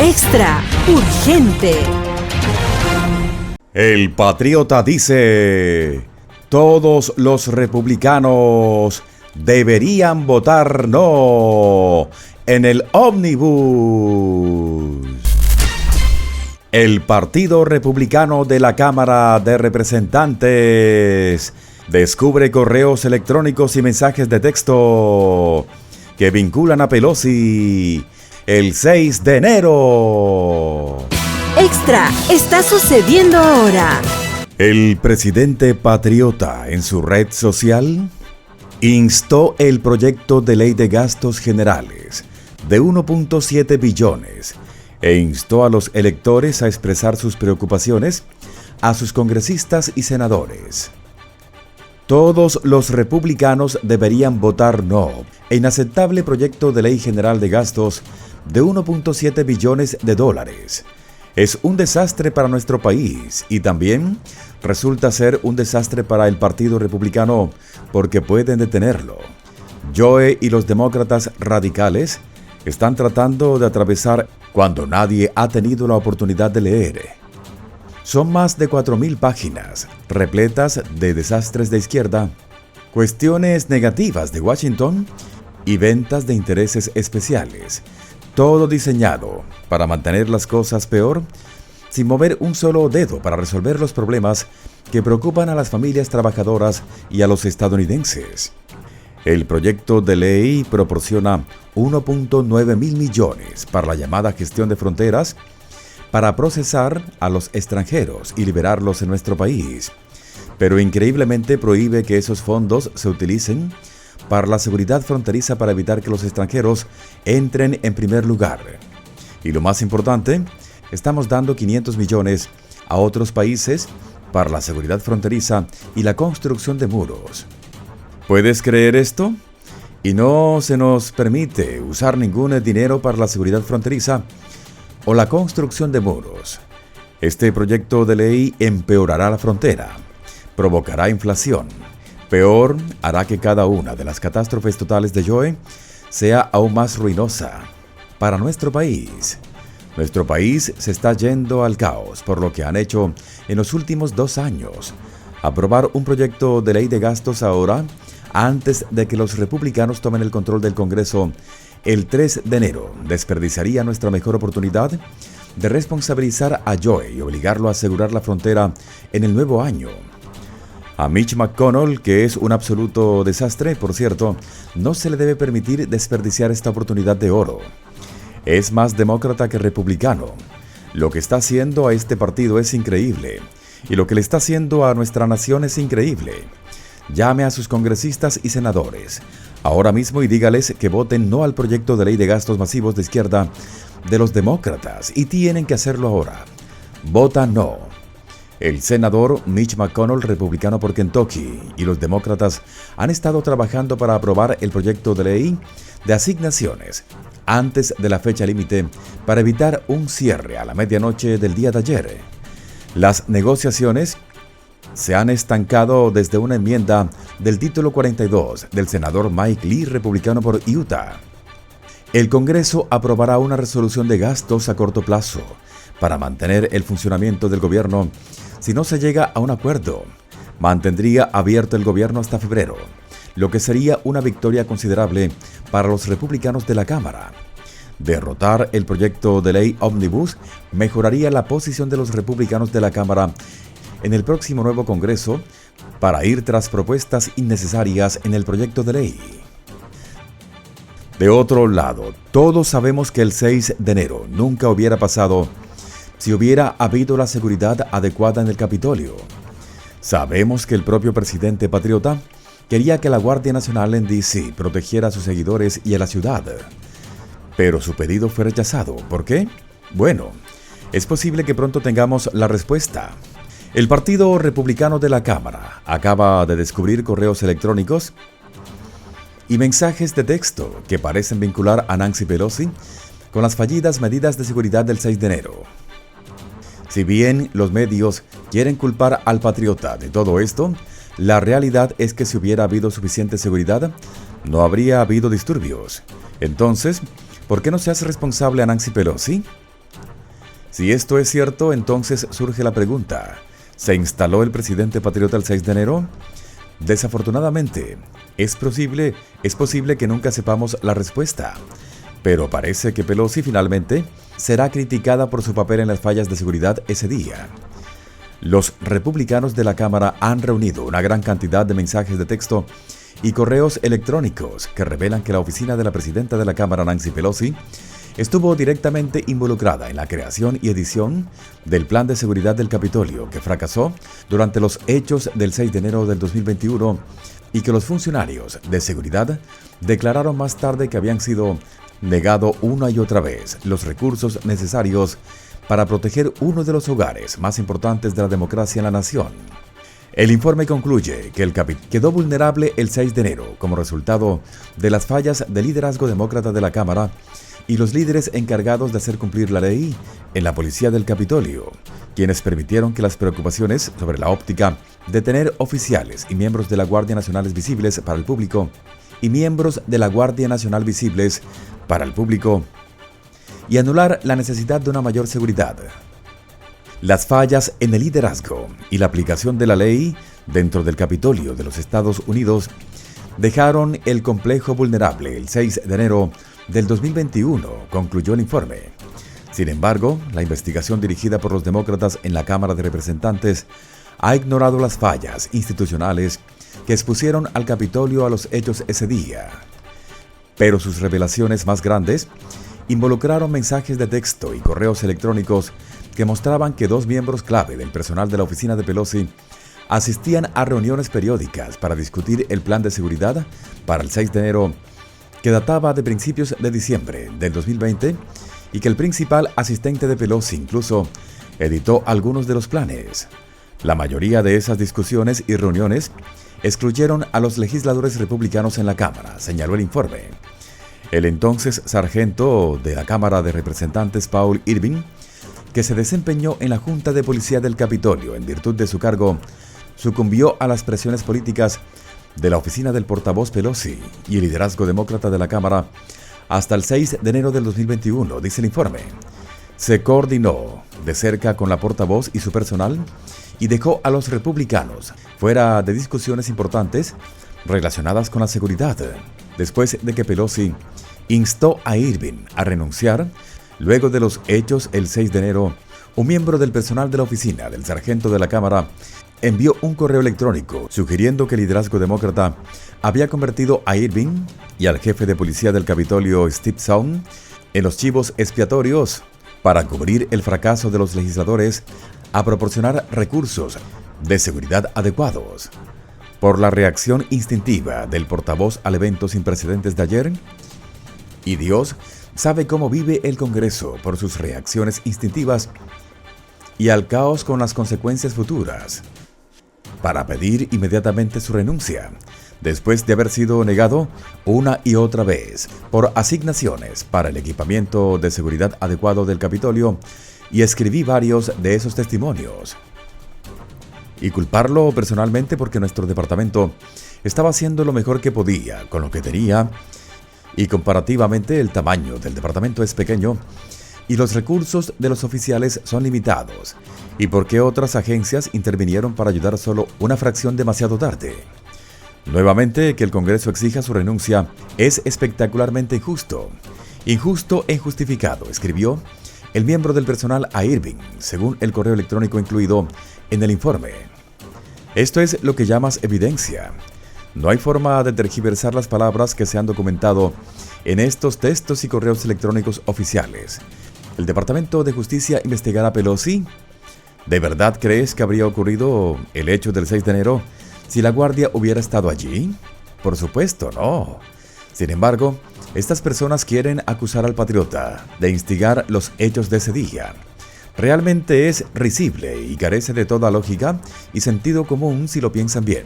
Extra urgente. El Patriota dice: todos los republicanos deberían votar no en el ómnibus. El Partido Republicano de la Cámara de Representantes descubre correos electrónicos y mensajes de texto que vinculan a Pelosi el 6 de enero. Extra está sucediendo ahora. El presidente patriota en su red social instó el proyecto de ley de gastos generales de 1.7 billones e instó a los electores a expresar sus preocupaciones a sus congresistas y senadores. Todos los republicanos deberían votar no en inaceptable proyecto de ley general de gastos de 1.7 billones de dólares. Es un desastre para nuestro país y también resulta ser un desastre para el Partido Republicano porque pueden detenerlo. Joe y los demócratas radicales están tratando de atravesar cuando nadie ha tenido la oportunidad de leer. Son más de 4.000 páginas, repletas de desastres de izquierda, cuestiones negativas de Washington y ventas de intereses especiales. Todo diseñado para mantener las cosas peor, sin mover un solo dedo para resolver los problemas que preocupan a las familias trabajadoras y a los estadounidenses. El proyecto de ley proporciona 1.9 mil millones para la llamada gestión de fronteras para procesar a los extranjeros y liberarlos en nuestro país, pero increíblemente prohíbe que esos fondos se utilicen para la seguridad fronteriza para evitar que los extranjeros entren en primer lugar. Y lo más importante, estamos dando 500 millones a otros países para la seguridad fronteriza y la construcción de muros. ¿Puedes creer esto? Y no se nos permite usar ningún dinero para la seguridad fronteriza o la construcción de muros. Este proyecto de ley empeorará la frontera, provocará inflación. Peor, hará que cada una de las catástrofes totales de Joe sea aún más ruinosa para nuestro país. Nuestro país se está yendo al caos por lo que han hecho en los últimos 2 años. Aprobar un proyecto de ley de gastos ahora, antes de que los republicanos tomen el control del Congreso el 3 de enero, desperdiciaría nuestra mejor oportunidad de responsabilizar a Joe y obligarlo a asegurar la frontera en el nuevo año. A Mitch McConnell, que es un absoluto desastre, por cierto, no se le debe permitir desperdiciar esta oportunidad de oro. Es más demócrata que republicano. Lo que está haciendo a este partido es increíble, y lo que le está haciendo a nuestra nación es increíble. Llame a sus congresistas y senadores ahora mismo y dígales que voten no al proyecto de ley de gastos masivos de izquierda de los demócratas, y tienen que hacerlo ahora. Vota no. El senador Mitch McConnell, republicano por Kentucky, y los demócratas han estado trabajando para aprobar el proyecto de ley de asignaciones antes de la fecha límite para evitar un cierre a la medianoche del día de ayer. Las negociaciones se han estancado desde una enmienda del título 42 del senador Mike Lee, republicano por Utah. El Congreso aprobará una resolución de gastos a corto plazo para mantener el funcionamiento del gobierno. Si no se llega a un acuerdo, mantendría abierto el gobierno hasta febrero, lo que sería una victoria considerable para los republicanos de la Cámara. Derrotar el proyecto de ley Omnibus mejoraría la posición de los republicanos de la Cámara en el próximo nuevo Congreso para ir tras propuestas innecesarias en el proyecto de ley. De otro lado, todos sabemos que el 6 de enero nunca hubiera pasado si hubiera habido la seguridad adecuada en el Capitolio. Sabemos que el propio presidente patriota quería que la Guardia Nacional en D.C. protegiera a sus seguidores y a la ciudad. Pero su pedido fue rechazado. ¿Por qué? Bueno, es posible que pronto tengamos la respuesta. El Partido Republicano de la Cámara acaba de descubrir correos electrónicos y mensajes de texto que parecen vincular a Nancy Pelosi con las fallidas medidas de seguridad del 6 de enero. Si bien los medios quieren culpar al patriota de todo esto, la realidad es que si hubiera habido suficiente seguridad, no habría habido disturbios. Entonces, ¿por qué no se hace responsable a Nancy Pelosi? Si esto es cierto, entonces surge la pregunta: ¿se instaló el presidente patriota el 6 de enero? Desafortunadamente, es posible que nunca sepamos la respuesta, pero parece que Pelosi finalmente será criticada por su papel en las fallas de seguridad ese día. Los republicanos de la Cámara han reunido una gran cantidad de mensajes de texto y correos electrónicos que revelan que la oficina de la presidenta de la Cámara, Nancy Pelosi, estuvo directamente involucrada en la creación y edición del plan de seguridad del Capitolio, que fracasó durante los hechos del 6 de enero del 2021 y que los funcionarios de seguridad declararon más tarde que habían sido negado una y otra vez los recursos necesarios para proteger uno de los hogares más importantes de la democracia en la nación. El informe concluye que el Capitolio quedó vulnerable el 6 de enero como resultado de las fallas del liderazgo demócrata de la Cámara y los líderes encargados de hacer cumplir la ley en la policía del Capitolio, quienes permitieron que las preocupaciones sobre la óptica de tener oficiales y miembros de la Guardia Nacional visibles para el público y anular la necesidad de una mayor seguridad. Las fallas en el liderazgo y la aplicación de la ley dentro del Capitolio de los Estados Unidos dejaron el complejo vulnerable el 6 de enero del 2021, concluyó el informe. Sin embargo, la investigación dirigida por los demócratas en la Cámara de Representantes ha ignorado las fallas institucionales que expusieron al Capitolio a los hechos ese día. Pero sus revelaciones más grandes involucraron mensajes de texto y correos electrónicos que mostraban que dos miembros clave del personal de la oficina de Pelosi asistían a reuniones periódicas para discutir el plan de seguridad para el 6 de enero, que databa de principios de diciembre del 2020, y que el principal asistente de Pelosi incluso editó algunos de los planes. La mayoría de esas discusiones y reuniones excluyeron a los legisladores republicanos en la Cámara, señaló el informe. El entonces sargento de la Cámara de Representantes, Paul Irving, que se desempeñó en la Junta de Policía del Capitolio en virtud de su cargo, sucumbió a las presiones políticas de la oficina del portavoz Pelosi y el liderazgo demócrata de la Cámara hasta el 6 de enero del 2021, dice el informe. Se coordinó de cerca con la portavoz y su personal y dejó a los republicanos fuera de discusiones importantes relacionadas con la seguridad, después de que Pelosi instó a Irving a renunciar. Luego de los hechos el 6 de enero, un miembro del personal de la oficina del sargento de la Cámara envió un correo electrónico sugiriendo que el liderazgo demócrata había convertido a Irving y al jefe de policía del Capitolio, Steve Song, en los chivos expiatorios para cubrir el fracaso de los legisladores a proporcionar recursos de seguridad adecuados. Por la reacción instintiva del portavoz al evento sin precedentes de ayer, y Dios sabe cómo vive el Congreso por sus reacciones instintivas y al caos con las consecuencias futuras, para pedir inmediatamente su renuncia, después de haber sido negado una y otra vez por asignaciones para el equipamiento de seguridad adecuado del Capitolio, y escribí varios de esos testimonios. Y culparlo personalmente porque nuestro departamento estaba haciendo lo mejor que podía con lo que tenía, y comparativamente el tamaño del departamento es pequeño y los recursos de los oficiales son limitados, y porque otras agencias intervinieron para ayudar solo una fracción demasiado tarde. Nuevamente, que el Congreso exija su renuncia es espectacularmente injusto e injustificado, escribió el miembro del personal a Irving, según el correo electrónico incluido en el informe. Esto es lo que llamas evidencia. No hay forma de tergiversar las palabras que se han documentado en estos textos y correos electrónicos oficiales. ¿El Departamento de Justicia investigará a Pelosi? ¿De verdad crees que habría ocurrido el hecho del 6 de enero si la Guardia hubiera estado allí? Por supuesto, no. Sin embargo, estas personas quieren acusar al patriota de instigar los hechos de ese día. Realmente es risible y carece de toda lógica y sentido común si lo piensan bien.